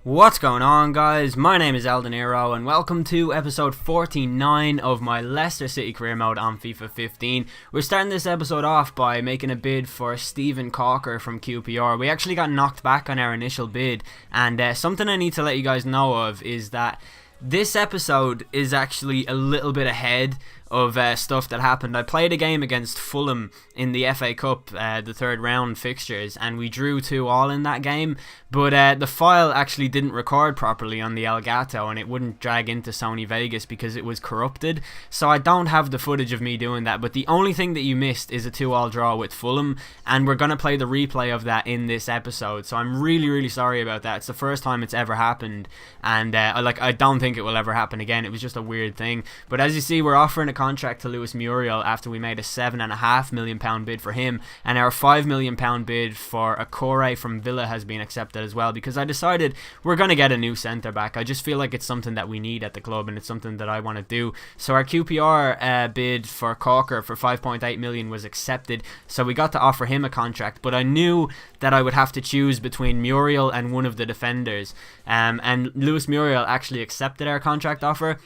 What's going on, guys? My name is Eldeniro and welcome to episode 49 of my Leicester City career mode on FIFA 15. We're starting this episode off by making a bid for Stephen Cocker from QPR. We actually got knocked back on our initial bid, and something I need to let you guys know of is that this episode is actually a little bit ahead of stuff that happened. I played a game against Fulham in the FA Cup, the third round fixtures, and we drew 2-2 in that game, but the file actually didn't record properly on the Elgato and it wouldn't drag into Sony Vegas because it was corrupted, so I don't have the footage of me doing that. But the only thing that you missed is a 2-2 draw with Fulham, and we're going to play the replay of that in this episode, so I'm really sorry about that. It's the first time it's ever happened, and I don't think it will ever happen again. It was just a weird thing. But as you see, we're offering a contract to Lewis Muriel after we made a £7.5 million bid for him, and our £5 million bid for a Corey from Villa has been accepted as well, because I decided we're going to get a new centre back. I just feel like it's something that we need at the club and it's something that I want to do. So our QPR bid for Cocker for 5.8 million was accepted, so we got to offer him a contract, but I knew that I would have to choose between Muriel and one of the defenders, and Lewis Muriel actually accepted our contract offer.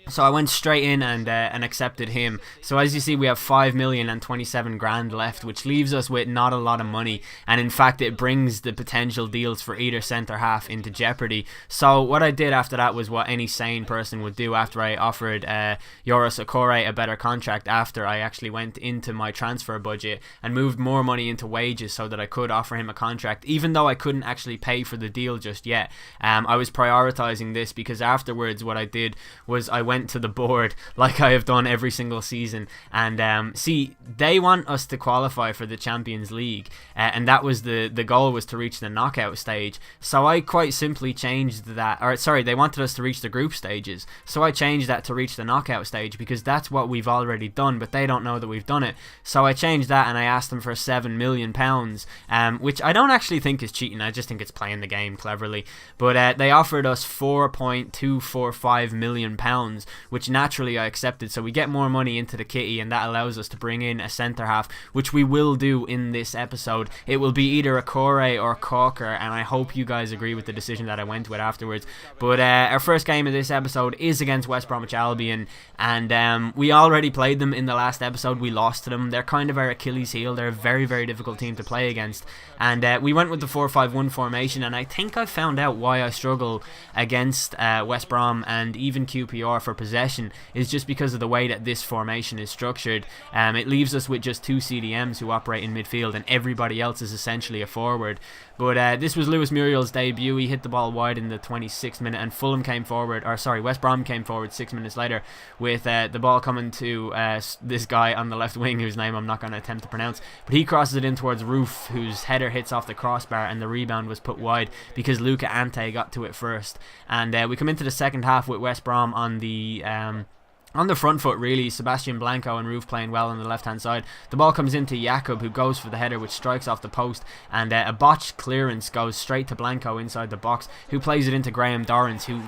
So I went straight in and accepted him. So as you see, we have 5 million and 27 grand left, which leaves us with not a lot of money, and in fact it brings the potential deals for either centre half into jeopardy. So what I did after that was what any sane person would do after I offered Yoris Okore a better contract. After I actually went into my transfer budget and moved more money into wages so that I could offer him a contract, even though I couldn't actually pay for the deal just yet. I was prioritising this because afterwards what I did was I went to the board like I have done every single season, and see, they want us to qualify for the Champions League, and that was the goal, was to reach the knockout stage. So I quite simply changed that, or sorry, they wanted us to reach the group stages, so I changed that to reach the knockout stage because that's what we've already done, but they don't know that we've done it. So I changed that and I asked them for £7 million, which I don't actually think is cheating. I just think it's playing the game cleverly. But they offered us £4.245 million, which naturally I accepted. So we get more money into the kitty, and that allows us to bring in a centre half, which we will do in this episode. It will be either a Corey or Cocker, and I hope you guys agree with the decision that I went with afterwards. But our first game of this episode is against West Bromwich Albion, and we already played them in the last episode. We lost to them. They're kind of our Achilles heel. They're a very difficult team to play against, and we went with the 4-5-1 formation, and I think I found out why I struggle against West Brom and even QPR for possession is just because of the way that this formation is structured. It leaves us with just two CDMs who operate in midfield, and everybody else is essentially a forward. But this was Lewis Muriel's debut. He hit the ball wide in the 26th minute, and Fulham came forward, or sorry, West Brom came forward 6 minutes later with the ball coming to this guy on the left wing, whose name I'm not going to attempt to pronounce, but he crosses it in towards Roof, whose header hits off the crossbar, and the rebound was put wide because Luca Ante got to it first. And we come into the second half with West Brom on the front foot, really. Sebastian Blanco and Roof playing well on the left hand side. The ball comes into Jakob, who goes for the header, which strikes off the post, and a botched clearance goes straight to Blanco inside the box, who plays it into Graham Dorrans, who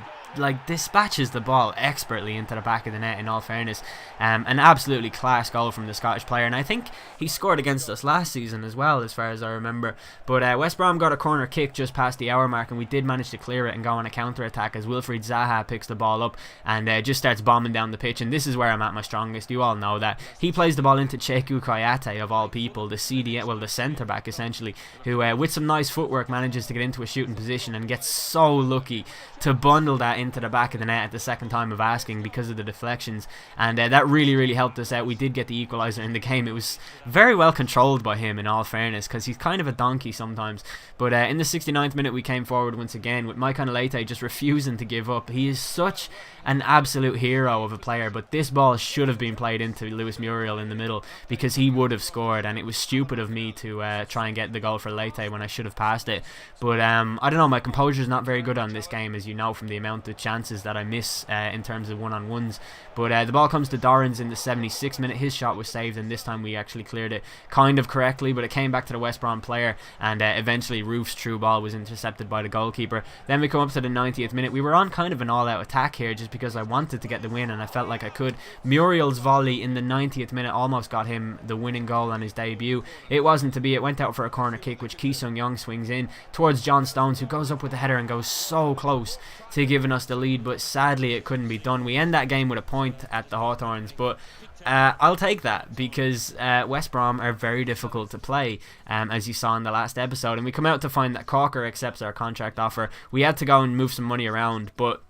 dispatches the ball expertly into the back of the net, in all fairness. An absolutely class goal from the Scottish player, and I think he scored against us last season as well, as far as I remember. But West Brom got a corner kick just past the hour mark, and we did manage to clear it and go on a counter-attack as Wilfried Zaha picks the ball up and just starts bombing down the pitch. And this is where I'm at my strongest. You all know that. He plays the ball into Cheku Kayate, of all people, the the centre-back essentially, who with some nice footwork manages to get into a shooting position and gets so lucky to bundle that into the back of the net at the second time of asking because of the deflections, and that really helped us out. We did get the equaliser in the game. It was very well controlled by him, in all fairness, because he's kind of a donkey sometimes. But in the 69th minute we came forward once again with Mike Leyte just refusing to give up. He is such an absolute hero of a player, but this ball should have been played into Lewis Muriel in the middle because he would have scored, and it was stupid of me to try and get the goal for Leyte when I should have passed it. But I don't know, my composure is not very good on this game, as you know, from the amount the chances that I miss in terms of one-on-ones. But the ball comes to Dorrans in the 76th minute. His shot was saved, and this time we actually cleared it kind of correctly, but it came back to the West Brom player, and eventually Roof's through ball was intercepted by the goalkeeper. Then we come up to the 90th minute. We were on kind of an all-out attack here just because I wanted to get the win, and I felt like I could. Muriel's volley in the 90th minute almost got him the winning goal on his debut. It wasn't to be. It went out for a corner kick, which Ki Sung-young swings in towards John Stones, who goes up with the header and goes so close to giving us the lead, but sadly it couldn't be done. We end that game with a point at the Hawthorns, but I'll take that because West Brom are very difficult to play, as you saw in the last episode, and we come out to find that Corker accepts our contract offer. We had to go and move some money around, but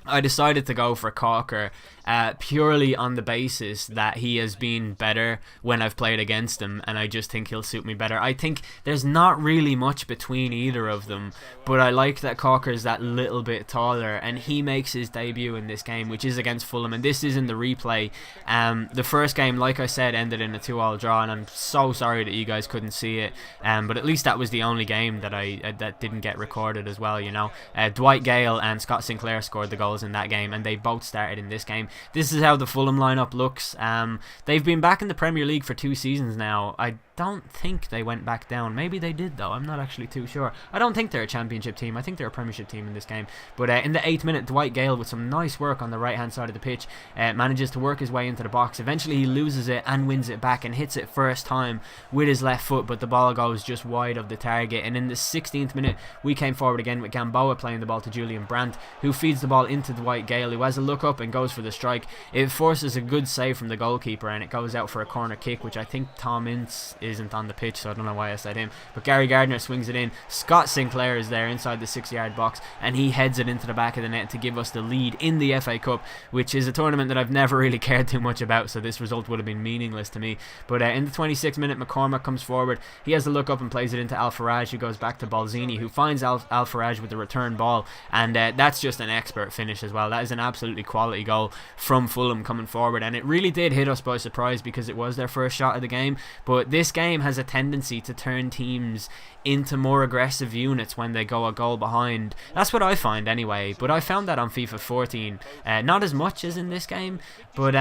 I decided to go for Corker purely on the basis that he has been better when I've played against him, and I just think he'll suit me better. I think there's not really much between either of them, but I like that Corker's that little bit taller, and he makes his debut in this game, which is against Fulham, and this is in the replay. The first game, like I said, ended in a 2-2 draw, and I'm so sorry that you guys couldn't see it, but at least that was the only game that that didn't get recorded as well, you know. Dwight Gale and Scott Sinclair scored the goals in that game, and they both started in this game. This is how the Fulham lineup looks. They've been back in the Premier League for 2 seasons now. I don't think they went back down. Maybe they did, though. I'm not actually too sure. I don't think they're a championship team. I think they're a Premiership team in this game. But in the 8th minute, Dwight Gale, with some nice work on the right-hand side of the pitch, manages to work his way into the box. Eventually, he loses it and wins it back and hits it first time with his left foot, but the ball goes just wide of the target. And in the 16th minute, we came forward again with Gamboa playing the ball to Julian Brandt, who feeds the ball into Dwight Gale, who has a look up and goes for the strike. It forces a good save from the goalkeeper, and it goes out for a corner kick, which I think Tom Ince isn't on the pitch, so I don't know why I said him, but Gary Gardner swings it in. Scott Sinclair is there inside the 6-yard box, and he heads it into the back of the net to give us the lead in the FA Cup, which is a tournament that I've never really cared too much about, so this result would have been meaningless to me. But in the 26th minute, McCormack comes forward. He has a look up and plays it into Al Faraj, who goes back to Balzini, who finds Al Faraj with the return ball, and that's just an expert finish as well. That is an absolutely quality goal from Fulham coming forward, and it really did hit us by surprise because it was their first shot of the game. But this game has a tendency to turn teams into more aggressive units when they go a goal behind. That's what I find anyway, but I found that on FIFA 14, not as much as in this game, but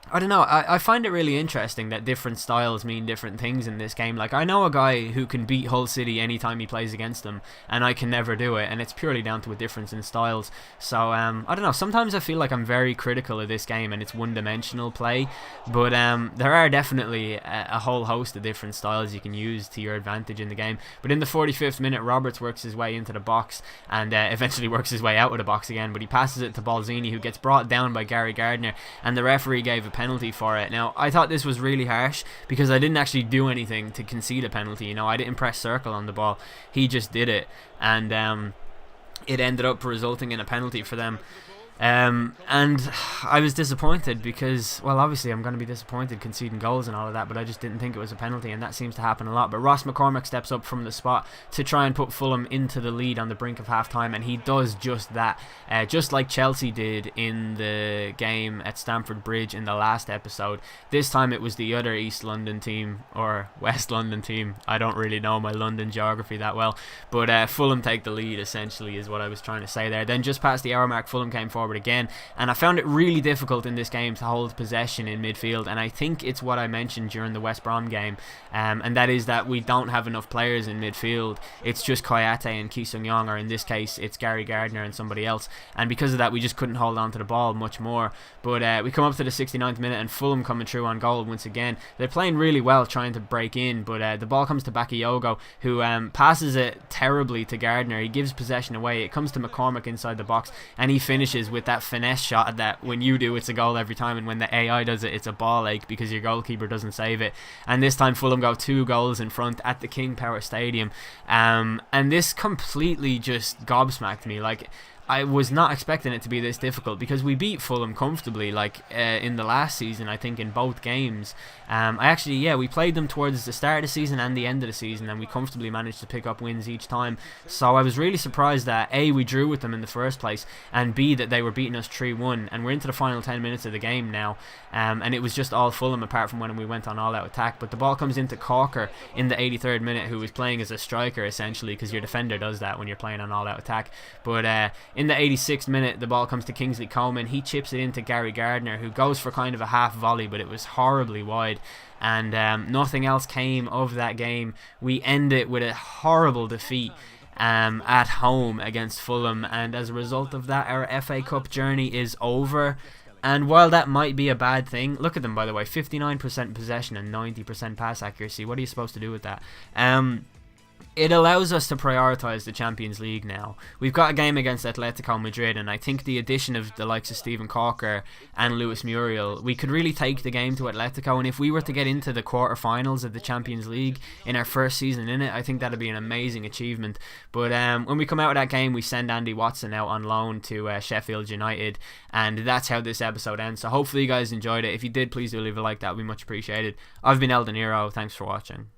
I don't know, I find it really interesting that different styles mean different things in this game. Like, I know a guy who can beat Hull City anytime he plays against them, and I can never do it, and it's purely down to a difference in styles. So, I don't know, sometimes I feel like I'm very critical of this game and it's one-dimensional play, but there are definitely a whole host of different styles you can use to your advantage in the game. But in the 45th minute, Roberts works his way into the box, and eventually works his way out of the box again, but he passes it to Balzini, who gets brought down by Gary Gardner, and the referee gave a penalty for it. Now, I thought this was really harsh because I didn't actually do anything to concede a penalty. You know, I didn't press circle on the ball. He just did it, and it ended up resulting in a penalty for them. And I was disappointed because, well, obviously I'm going to be disappointed conceding goals and all of that, but I just didn't think it was a penalty, and that seems to happen a lot. But Ross McCormack steps up from the spot to try and put Fulham into the lead on the brink of half-time, and he does just that, just like Chelsea did in the game at Stamford Bridge in the last episode. This time it was the other East London team, or West London team. I don't really know my London geography that well, but Fulham take the lead, essentially, is what I was trying to say there. Then just past the hour mark, Fulham came forward again, and I found it really difficult in this game to hold possession in midfield, and I think it's what I mentioned during the West Brom game, and that is that we don't have enough players in midfield. It's just Koyate and Ki Sung-young, or in this case it's Gary Gardner and somebody else, and because of that we just couldn't hold on to the ball much more. But we come up to the 69th minute and Fulham coming through on goal once again. They're playing really well trying to break in, but the ball comes to Bakayoko, who passes it terribly to Gardner. He gives possession away. It comes to McCormack inside the box, and he finishes with that finesse shot that when you do it's a goal every time, and when the AI does it it's a ball ache because your goalkeeper doesn't save it. And this time Fulham go 2 goals in front at the King Power Stadium, and this completely just gobsmacked me. Like, I was not expecting it to be this difficult because we beat Fulham comfortably, like in the last season, I think, in both games. We played them towards the start of the season and the end of the season, and we comfortably managed to pick up wins each time. So I was really surprised that A, we drew with them in the first place, and B, that they were beating us 3-1, and we're into the final 10 minutes of the game now, and it was just all Fulham apart from when we went on all-out attack. But the ball comes into Corker in the 83rd minute, who was playing as a striker essentially, because your defender does that when you're playing on all-out attack. But In the 86th minute, the ball comes to Kingsley Coman. He chips it into Gary Gardner, who goes for kind of a half volley, but it was horribly wide. And nothing else came of that game. We end it with a horrible defeat at home against Fulham, and as a result of that, our FA Cup journey is over. And while that might be a bad thing, look at them, by the way, 59% possession and 90% pass accuracy. What are you supposed to do with that? It allows us to prioritise the Champions League now. We've got a game against Atletico Madrid, and I think the addition of the likes of Stephen Corker and Luis Muriel, we could really take the game to Atletico, and if we were to get into the quarterfinals of the Champions League in our first season in it, I think that'd be an amazing achievement. But when we come out of that game, we send Andy Watson out on loan to Sheffield United, and that's how this episode ends. So hopefully you guys enjoyed it. If you did, please do leave a like. That would be much appreciated. I've been El Dinero. Thanks for watching.